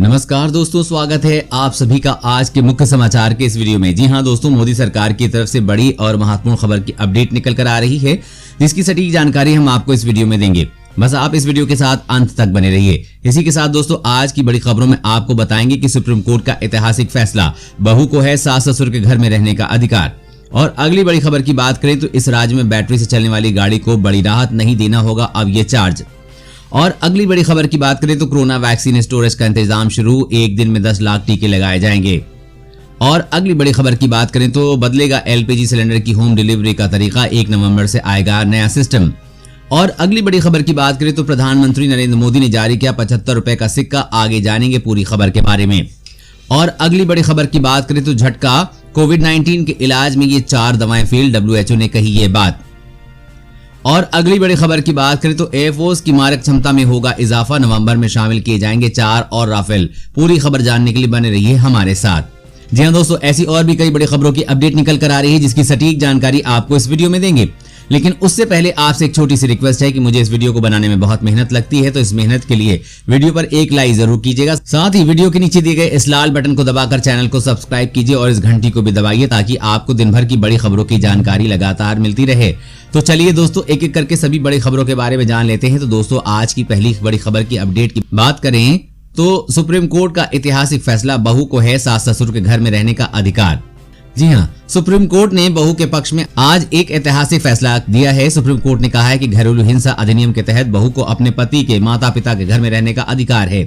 नमस्कार दोस्तों, स्वागत है आप सभी का आज के मुख्य समाचार के इस वीडियो में। जी हां दोस्तों, मोदी सरकार की तरफ से बड़ी और महत्वपूर्ण खबर की अपडेट निकल कर आ रही है, जिसकी सटीक जानकारी हम आपको इस वीडियो में देंगे। बस आप इस वीडियो के साथ अंत तक बने रहिए। इसी के साथ दोस्तों, आज की बड़ी खबरों में आपको बताएंगे कि सुप्रीम कोर्ट का ऐतिहासिक फैसला, बहू को है सास ससुर के घर में रहने का अधिकार। और अगली बड़ी खबर की बात करें तो इस राज्य में बैटरी से चलने वाली गाड़ी को बड़ी राहत, नहीं देना होगा अब ये चार्ज। और अगली बड़ी खबर की बात करें तो कोरोना वैक्सीन स्टोरेज का इंतजाम शुरू, एक दिन में 10 लाख टीके लगाए जाएंगे। और अगली बड़ी खबर की बात करें तो बदलेगा एलपीजी सिलेंडर की होम डिलीवरी का तरीका, 1 नवंबर से आएगा नया सिस्टम। और अगली बड़ी खबर की बात करें तो प्रधानमंत्री नरेंद्र मोदी ने जारी किया 75 रुपए का सिक्का, आगे जानेंगे पूरी खबर के बारे में। और अगली बड़ी खबर की बात करें तो झटका, कोविड-19 के इलाज में ये 4 दवाएं फेल, WHO ने कही ये बात। और अगली बड़ी खबर की बात करें तो एयरफोर्स की मारक क्षमता में होगा इजाफा, नवंबर में शामिल किए जाएंगे 4 और राफेल। पूरी खबर जानने के लिए बने रहिए हमारे साथ। जी हां दोस्तों, ऐसी और भी कई बड़ी खबरों की अपडेट निकल कर आ रही है, जिसकी सटीक जानकारी आपको इस वीडियो में देंगे। लेकिन उससे पहले आपसे एक छोटी सी रिक्वेस्ट है कि मुझे इस वीडियो को बनाने में बहुत मेहनत लगती है, तो इस मेहनत के लिए वीडियो पर एक लाइक जरूर कीजिएगा। साथ ही वीडियो के नीचे दिए गए इस लाल बटन को दबाकर चैनल को सब्सक्राइब कीजिए और इस घंटी को भी दबाइए, ताकि आपको दिन भर की बड़ी खबरों की जानकारी लगातार मिलती रहे। तो चलिए दोस्तों, एक एक करके सभी बड़ी खबरों के बारे में जान लेते हैं। तो दोस्तों, आज की पहली बड़ी खबर की अपडेट की बात करें तो सुप्रीम कोर्ट का ऐतिहासिक फैसला, बहू को है सास ससुर के घर में रहने का अधिकार। जी हां, सुप्रीम कोर्ट ने बहू के पक्ष में आज एक ऐतिहासिक फैसला दिया है। सुप्रीम कोर्ट ने कहा है कि घरेलू हिंसा अधिनियम के तहत बहू को अपने पति के माता पिता के घर में रहने का अधिकार है।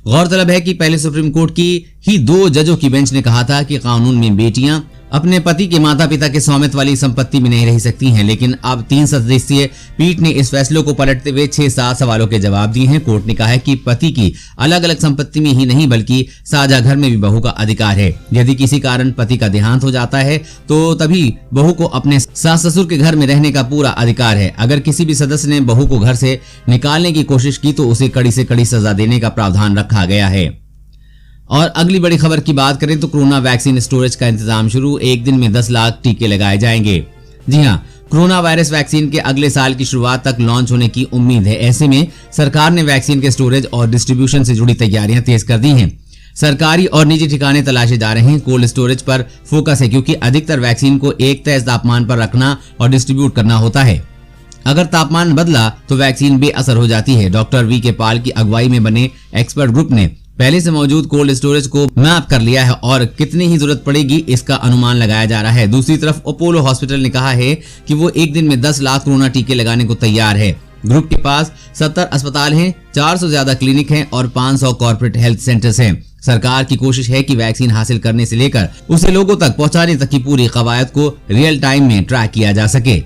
गौरतलब है कि पहले सुप्रीम कोर्ट की ही 2 जजों की बेंच ने कहा था कि कानून में बेटियां अपने पति के माता पिता के स्वामित्व वाली संपत्ति में नहीं रह सकती हैं, लेकिन अब 3 सदस्यीय पीठ ने इस फैसले को पलटते हुए 6-7 सवालों के जवाब दिए हैं। कोर्ट ने कहा है कि पति की अलग अलग संपत्ति में ही नहीं बल्कि साझा घर में भी बहू का अधिकार है। यदि किसी कारण पति का देहांत हो जाता है तो तभी बहू को अपने सास ससुर के घर में रहने का पूरा अधिकार है। अगर किसी भी सदस्य ने बहू को घर से निकालने की कोशिश की तो उसे कड़ी से कड़ी सजा देने का प्रावधान रखा गया है। और अगली बड़ी खबर की बात करें तो कोरोना वैक्सीन स्टोरेज का इंतजाम शुरू, एक दिन में 10 लाख टीके लगाए जाएंगे। जी हां, कोरोना वायरस वैक्सीन के अगले साल की शुरुआत तक लॉन्च होने की उम्मीद है। ऐसे में सरकार ने वैक्सीन के स्टोरेज और डिस्ट्रीब्यूशन से जुड़ी तैयारियां तेज कर दी हैं। सरकारी और निजी ठिकाने तलाशे जा रहे हैं। कोल्ड स्टोरेज पर फोकस है, क्योंकि अधिकतर वैक्सीन को एक तय तापमान पर रखना और डिस्ट्रीब्यूट करना होता है। अगर तापमान बदला तो वैक्सीन बेअसर हो जाती है। डॉक्टर वी के पाल की अगुवाई में बने एक्सपर्ट ग्रुप ने पहले से मौजूद कोल्ड स्टोरेज को मैप कर लिया है और कितनी ही जरूरत पड़ेगी इसका अनुमान लगाया जा रहा है। दूसरी तरफ अपोलो हॉस्पिटल ने कहा है कि वो एक दिन में 10 लाख कोरोना टीके लगाने को तैयार है। ग्रुप के पास 70 अस्पताल हैं, 400 से ज्यादा क्लिनिक हैं और 500 कॉर्पोरेट हेल्थ सेंटर्स हैं। सरकार की कोशिश है कि वैक्सीन हासिल करने से लेकर उसे लोगों तक पहुंचाने तक की पूरी कवायद को रियल टाइम में ट्रैक किया जा सके।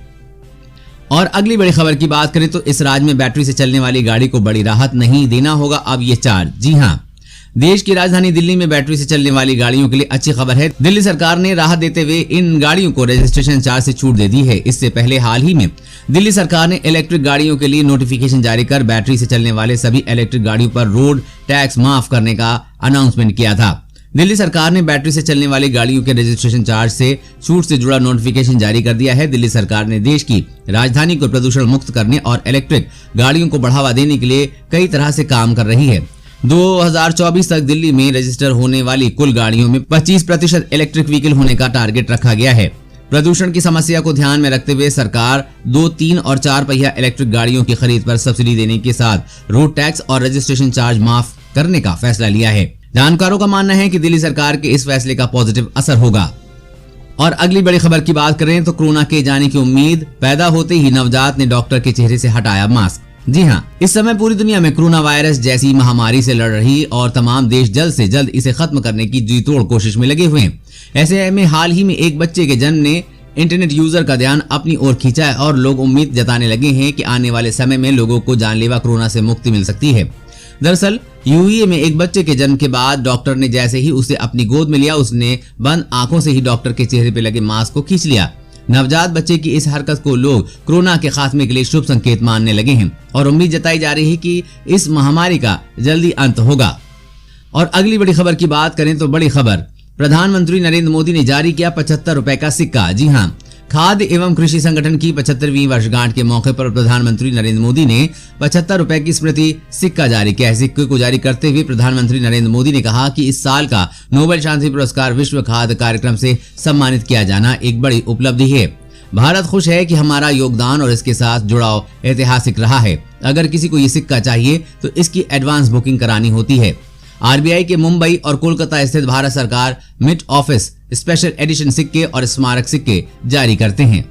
और अगली बड़ी खबर की बात करें तो इस राज्य में बैटरी से चलने वाली गाड़ी को बड़ी राहत, नहीं देना होगा अब ये चार्ज। जी हाँ, देश की राजधानी दिल्ली में बैटरी से चलने वाली गाड़ियों के लिए अच्छी खबर है। दिल्ली सरकार ने राहत देते हुए इन गाड़ियों को रजिस्ट्रेशन चार्ज से छूट दे दी है। इससे पहले हाल ही में दिल्ली सरकार ने इलेक्ट्रिक गाड़ियों के लिए नोटिफिकेशन जारी कर बैटरी से चलने वाले सभी इलेक्ट्रिक गाड़ियों पर रोड टैक्स माफ करने का अनाउंसमेंट किया था। दिल्ली सरकार ने बैटरी से चलने वाली गाड़ियों के रजिस्ट्रेशन चार्ज से छूट से जुड़ा नोटिफिकेशन जारी कर दिया है। दिल्ली सरकार ने देश की राजधानी को प्रदूषण मुक्त करने और इलेक्ट्रिक गाड़ियों को बढ़ावा देने के लिए कई तरह से काम कर रही है। 2024 तक दिल्ली में रजिस्टर होने वाली कुल गाड़ियों में 25% इलेक्ट्रिक व्हीकल होने का टारगेट रखा गया है। प्रदूषण की समस्या को ध्यान में रखते हुए सरकार 2, 3 और 4 पहिया इलेक्ट्रिक गाड़ियों की खरीद पर सब्सिडी देने के साथ रोड टैक्स और रजिस्ट्रेशन चार्ज माफ करने का फैसला लिया है। जानकारों का मानना है कि दिल्ली सरकार के इस फैसले का पॉजिटिव असर होगा। और अगली बड़ी खबर की बात करें तो कोरोना के जाने की उम्मीद, पैदा होते ही नवजात ने डॉक्टर के चेहरे से हटाया मास्क। जी हां, इस समय पूरी दुनिया में कोरोना वायरस जैसी महामारी से लड़ रही और तमाम देश जल्द से जल्द इसे खत्म करने की जी तोड़ कोशिश में लगे हुए हैं। ऐसे में हाल ही में एक बच्चे के जन्म ने इंटरनेट यूजर का ध्यान अपनी ओर खींचा है और लोग उम्मीद जताने लगे हैं कि आने वाले समय में लोगों को जानलेवा कोरोना से मुक्ति मिल सकती है। दरअसल यूएई में एक बच्चे के जन्म के बाद डॉक्टर ने जैसे ही उसे अपनी गोद में लिया, उसने बंद आंखों से ही डॉक्टर के चेहरे पर लगे मास्क को खींच लिया। नवजात बच्चे की इस हरकत को लोग कोरोना के खात्मे के लिए शुभ संकेत मानने लगे हैं और उम्मीद जताई जा रही है कि इस महामारी का जल्दी अंत होगा। और अगली बड़ी खबर की बात करें तो बड़ी खबर, प्रधानमंत्री नरेंद्र मोदी ने जारी किया 75 रुपए का सिक्का। जी हां, खाद्य एवं कृषि संगठन की 75वीं वर्षगांठ के मौके पर प्रधानमंत्री नरेंद्र मोदी ने 75 रुपए की स्मृति सिक्का जारी किया है। सिक्के को जारी करते हुए प्रधानमंत्री नरेंद्र मोदी ने कहा कि इस साल का नोबेल शांति पुरस्कार विश्व खाद्य कार्यक्रम से सम्मानित किया जाना एक बड़ी उपलब्धि है। भारत खुश है कि हमारा योगदान और इसके साथ जुड़ाव ऐतिहासिक रहा है। अगर किसी को ये सिक्का चाहिए तो इसकी एडवांस बुकिंग करानी होती है। आरबीआई के मुंबई और कोलकाता स्थित भारत सरकार मिड ऑफिस स्पेशल एडिशन सिक्के और स्मारक सिक्के जारी करते हैं।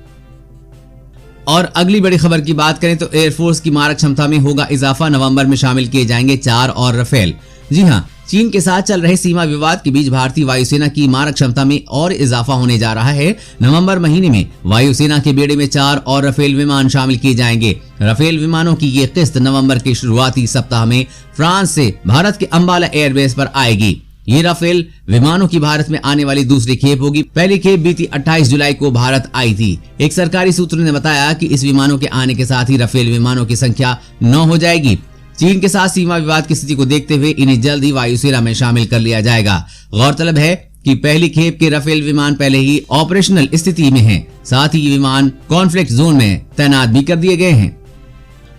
और अगली बड़ी खबर की बात करें तो एयरफोर्स की मारक क्षमता में होगा इजाफा, नवंबर में शामिल किए जाएंगे 4 और राफेल। जी हां, चीन के साथ चल रहे सीमा विवाद के बीच भारतीय वायुसेना की मारक क्षमता में और इजाफा होने जा रहा है। नवंबर महीने में वायुसेना के बेड़े में 4 और राफेल विमान शामिल किए जाएंगे। राफेल विमानों की ये किस्त नवंबर के शुरुआती सप्ताह में फ्रांस से भारत के अंबाला एयरबेस पर आएगी। ये राफेल विमानों की भारत में आने वाली दूसरी खेप होगी। पहली खेप बीती 28 जुलाई को भारत आई थी। एक सरकारी सूत्र ने बताया कि इस विमानों के आने के साथ ही राफेल विमानों की संख्या 9 हो जाएगी। चीन के साथ सीमा विवाद की स्थिति को देखते हुए इन्हें जल्द ही वायुसेना में शामिल कर लिया जाएगा। गौरतलब है कि पहली खेप के राफेल विमान पहले ही ऑपरेशनल स्थिति में हैं। साथ ही ये विमान कॉन्फ्लिक्ट जोन में तैनात भी कर दिए गए हैं।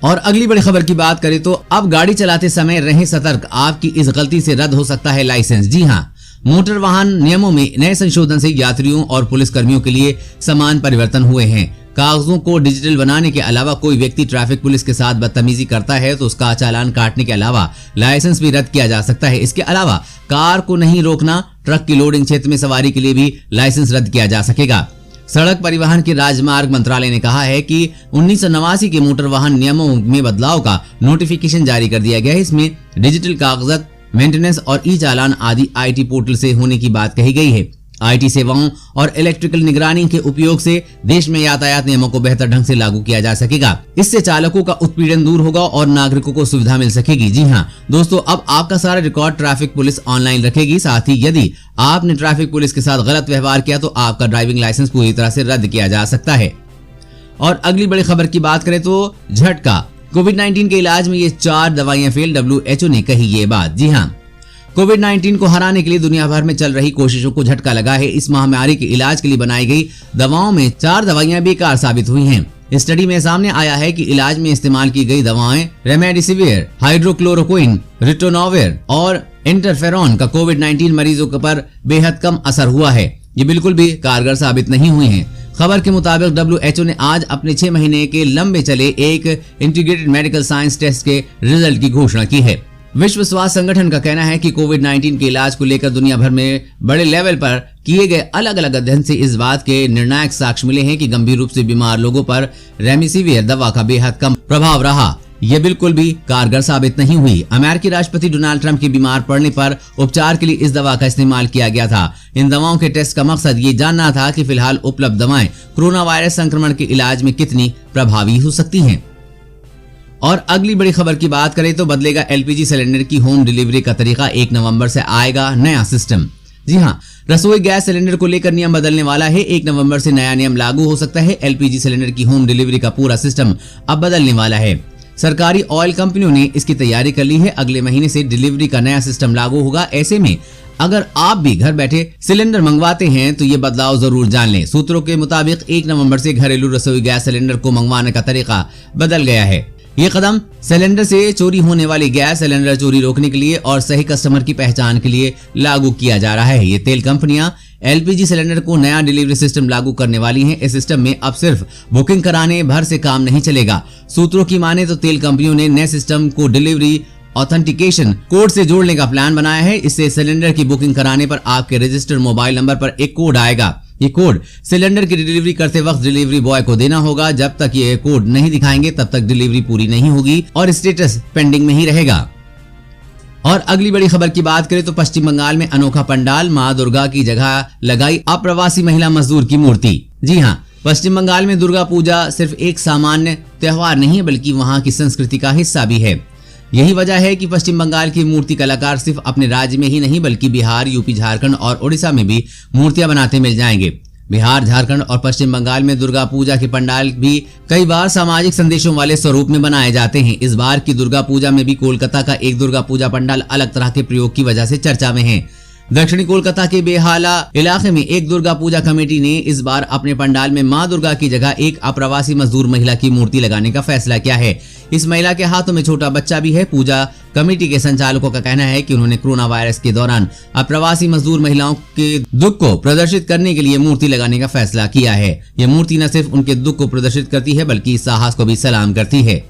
और अगली बड़ी खबर की बात करें तो अब गाड़ी चलाते समय रहें सतर्क, आपकी इस गलती से रद्द हो सकता है लाइसेंस। जी हां, मोटर वाहन नियमों में नए संशोधन से यात्रियों और पुलिस कर्मियों के लिए समान परिवर्तन हुए हैं। कागजों को डिजिटल बनाने के अलावा कोई व्यक्ति ट्रैफिक पुलिस के साथ बदतमीजी करता है तो उसका चालान काटने के अलावा लाइसेंस भी रद्द किया जा सकता है। इसके अलावा कार को नहीं रोकना, ट्रक की लोडिंग क्षेत्र में सवारी के लिए भी लाइसेंस रद्द किया जा सकेगा। सड़क परिवहन के राजमार्ग मंत्रालय ने कहा है कि 1989 के मोटर वाहन नियमों में बदलाव का नोटिफिकेशन जारी कर दिया गया है। इसमें डिजिटल कागजात, मेंटेनेंस और ई चालान आदि आईटी पोर्टल से होने की बात कही गई है। आईटी सेवाओं और इलेक्ट्रिकल निगरानी के उपयोग से देश में यातायात नियमों को बेहतर ढंग से लागू किया जा सकेगा। इससे चालकों का उत्पीड़न दूर होगा और नागरिकों को सुविधा मिल सकेगी। जी हां दोस्तों, अब आपका सारा रिकॉर्ड ट्रैफिक पुलिस ऑनलाइन रखेगी। साथ ही यदि आपने ट्रैफिक पुलिस के साथ गलत व्यवहार किया तो आपका ड्राइविंग लाइसेंस पूरी तरह से रद्द किया जा सकता है। और अगली बड़ी खबर की बात करें तो झटका, कोविड-19 के इलाज में ये 4 दवाइयां फेल, WHO ने कही ये बात। जी हां, कोविड-19 को हराने के लिए दुनिया भर में चल रही कोशिशों को झटका लगा है। इस महामारी के इलाज के लिए बनाई गई दवाओं में 4 दवाइयां बेकार साबित हुई हैं। स्टडी में सामने आया है कि इलाज में इस्तेमाल की गई दवाएं रेमडेसिविर, हाइड्रोक्लोरोक्विन, रिटोनोविर और इंटरफेरॉन का कोविड-19 मरीजों पर बेहद कम असर हुआ है। ये बिल्कुल भी कारगर साबित नहीं हुई हैं। खबर के मुताबिक WHO ने आज अपने 6 महीने के लंबे चले एक इंटीग्रेटेड मेडिकल साइंस टेस्ट के रिजल्ट की घोषणा की है। विश्व स्वास्थ्य संगठन का कहना है कि कोविड-19 के इलाज को लेकर दुनिया भर में बड़े लेवल पर किए गए अलग अलग अध्ययन से इस बात के निर्णायक साक्ष्य मिले हैं कि गंभीर रूप से बीमार लोगों पर रेमडेसिविर दवा का बेहद कम प्रभाव रहा। यह बिल्कुल भी कारगर साबित नहीं हुई। अमेरिकी राष्ट्रपति डोनाल्ड ट्रंप के बीमार पड़ने पर उपचार के लिए इस दवा का इस्तेमाल किया गया था। इन दवाओं के टेस्ट का मकसद ये जानना था कि फिलहाल उपलब्ध दवाएं कोरोना वायरस संक्रमण के इलाज में कितनी प्रभावी हो सकती हैं। और अगली बड़ी खबर की बात करें तो बदलेगा एलपीजी सिलेंडर की होम डिलीवरी का तरीका। 1 नवंबर से आएगा नया सिस्टम। जी हां, रसोई गैस सिलेंडर को लेकर नियम बदलने वाला है। 1 नवंबर से नया नियम लागू हो सकता है। एलपीजी सिलेंडर की होम डिलीवरी का पूरा सिस्टम अब बदलने वाला है। सरकारी ऑयल कंपनियों ने इसकी तैयारी कर ली है। अगले महीने से डिलीवरी का नया सिस्टम लागू होगा। ऐसे में अगर आप भी घर बैठे सिलेंडर मंगवाते हैं तो ये बदलाव जरूर जान लें। सूत्रों के मुताबिक 1 नवंबर से घरेलू रसोई गैस सिलेंडर को मंगवाने का तरीका बदल गया है। ये कदम सिलेंडर से चोरी होने वाली गैस सिलेंडर चोरी रोकने के लिए और सही कस्टमर की पहचान के लिए लागू किया जा रहा है। ये तेल कंपनियां एलपीजी सिलेंडर को नया डिलीवरी सिस्टम लागू करने वाली हैं। इस सिस्टम में अब सिर्फ बुकिंग कराने भर से काम नहीं चलेगा। सूत्रों की माने तो तेल कंपनियों ने नए सिस्टम को डिलीवरी ऑथेंटिकेशन कोड से जोड़ने का प्लान बनाया है। इससे सिलेंडर की बुकिंग कराने पर आपके रजिस्टर्ड मोबाइल नंबर पर एक कोड आएगा। ये कोड सिलेंडर की डिलीवरी करते वक्त डिलीवरी बॉय को देना होगा। जब तक ये कोड नहीं दिखाएंगे तब तक डिलीवरी पूरी नहीं होगी और स्टेटस पेंडिंग में ही रहेगा। और अगली बड़ी खबर की बात करें तो पश्चिम बंगाल में अनोखा पंडाल, मां दुर्गा की जगह लगाई अप्रवासी महिला मजदूर की मूर्ति। जी हाँ, पश्चिम बंगाल में दुर्गा पूजा सिर्फ एक सामान्य त्योहार नहीं है बल्कि वहां की संस्कृति का हिस्सा भी है। यही वजह है कि पश्चिम बंगाल की मूर्ति कलाकार सिर्फ अपने राज्य में ही नहीं बल्कि बिहार, यूपी, झारखंड और ओडिशा में भी मूर्तियां बनाते मिल जाएंगे। बिहार, झारखंड और पश्चिम बंगाल में दुर्गा पूजा के पंडाल भी कई बार सामाजिक संदेशों वाले स्वरूप में बनाए जाते हैं। इस बार की दुर्गा पूजा में भी कोलकाता का एक दुर्गा पूजा पंडाल अलग तरह के प्रयोग की वजह से चर्चा में है। दक्षिणी कोलकाता के बेहाला इलाके में एक दुर्गा पूजा कमेटी ने इस बार अपने पंडाल में मां दुर्गा की जगह एक अप्रवासी मजदूर महिला की मूर्ति लगाने का फैसला किया है। इस महिला के हाथों में छोटा बच्चा भी है। पूजा कमेटी के संचालकों का कहना है कि उन्होंने कोरोना वायरस के दौरान अप्रवासी मजदूर महिलाओं के दुख को प्रदर्शित करने के लिए मूर्ति लगाने का फैसला किया है। ये मूर्ति न सिर्फ उनके दुख को प्रदर्शित करती है बल्कि इस साहस को भी सलाम करती है।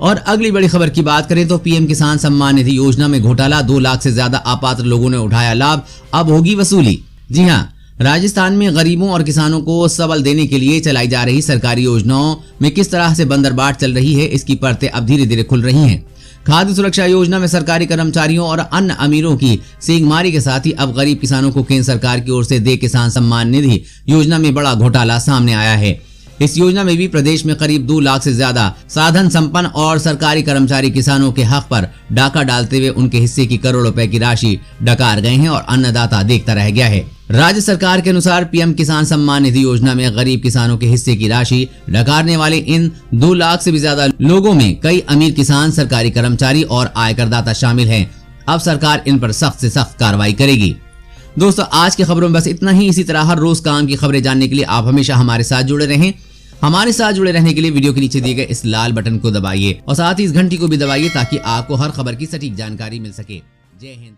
और अगली बड़ी खबर की बात करें तो पीएम किसान सम्मान निधि योजना में घोटाला, 2 लाख से ज्यादा अपात्र लोगों ने उठाया लाभ, अब होगी वसूली। जी हां, राजस्थान में गरीबों और किसानों को सबल देने के लिए चलाई जा रही सरकारी योजनाओं में किस तरह से बंदरबाट चल रही है, इसकी परतें अब धीरे धीरे खुल रही हैं। खाद्य सुरक्षा योजना में सरकारी कर्मचारियों और अन्य अमीरों की सींगमारी के साथ ही अब गरीब किसानों को केंद्र सरकार की ओर से दे किसान सम्मान निधि योजना में बड़ा घोटाला सामने आया है। इस योजना में भी प्रदेश में करीब 2 लाख से ज्यादा साधन संपन्न और सरकारी कर्मचारी किसानों के हक पर डाका डालते हुए उनके हिस्से की करोड़ों रुपए की राशि डकार गए हैं और अन्नदाता देखता रह गया है। राज्य सरकार के अनुसार पीएम किसान सम्मान निधि योजना में गरीब किसानों के हिस्से की राशि डकारने वाले इन 2 लाख से भी ज्यादा लोगों में कई अमीर किसान, सरकारी कर्मचारी और आयकरदाता शामिल हैं। अब सरकार इन पर सख्त से सख्त कार्रवाई करेगी। दोस्तों, आज की खबरों में बस इतना ही। इसी तरह हर रोज काम की खबरें जानने के लिए आप हमेशा हमारे साथ जुड़े रहें। हमारे साथ जुड़े रहने के लिए वीडियो के नीचे दिए गए इस लाल बटन को दबाइए और साथ ही इस घंटी को भी दबाइए ताकि आपको हर खबर की सटीक जानकारी मिल सके। जय हिंद।